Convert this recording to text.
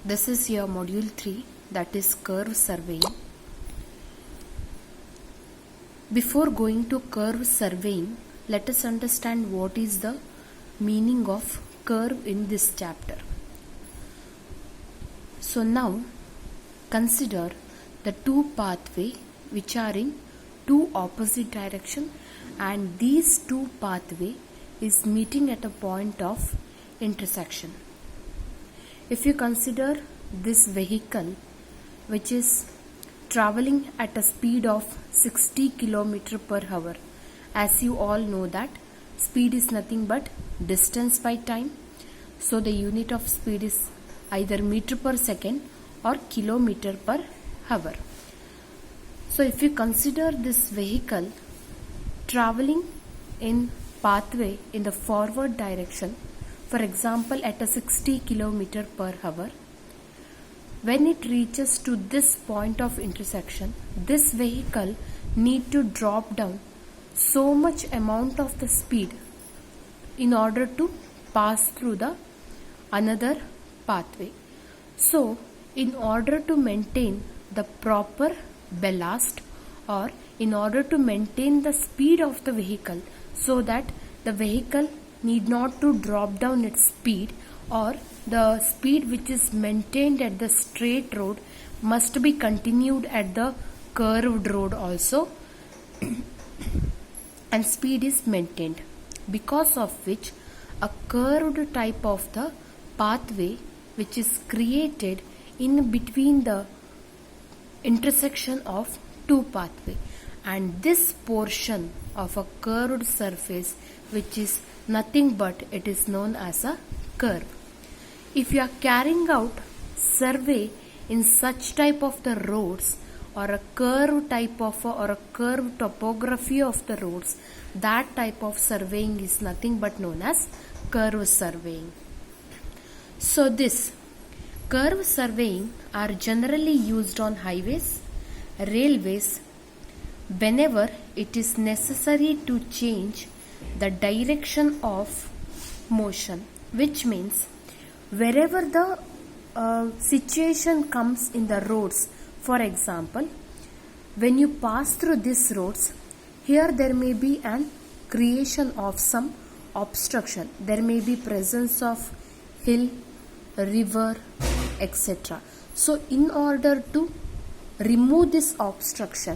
This is your module 3, that is curve surveying. Before going to curve surveying, let us understand what is the meaning of curve in this chapter. So now consider the two pathways which are in two opposite direction, and these two pathways is meeting at a point of intersection. If you consider this vehicle which is traveling at a speed of 60 km per hour, as you all know that speed is nothing but distance by time, so the unit of speed is either meter per second or kilometer per hour. So if you consider this vehicle traveling in pathway in the forward direction, for example at a 60 km per hour, when it reaches to this point of intersection, this vehicle need to drop down so much amount of the speed in order to pass through the another pathway. So in order to maintain the proper ballast, or in order to maintain the speed of the vehicle, so that the vehicle need not to drop down its speed, or the speed which is maintained at the straight road must be continued at the curved road also and speed is maintained, because of which a curved type of the pathway which is created in between the intersection of two pathways, and this portion of a curved surface which is nothing but it is known as a curve. If you are carrying out survey in such type of the roads, or a curve type of or a curved topography of the roads, that type of surveying is nothing but known as curve surveying. So this curve surveying are generally used on highways, railways, whenever it is necessary to change the direction of motion, which means wherever the situation comes in the roads. For example, when you pass through these roads, here there may be an creation of some obstruction. There may be presence of hill, river, etc. So in order to remove this obstruction,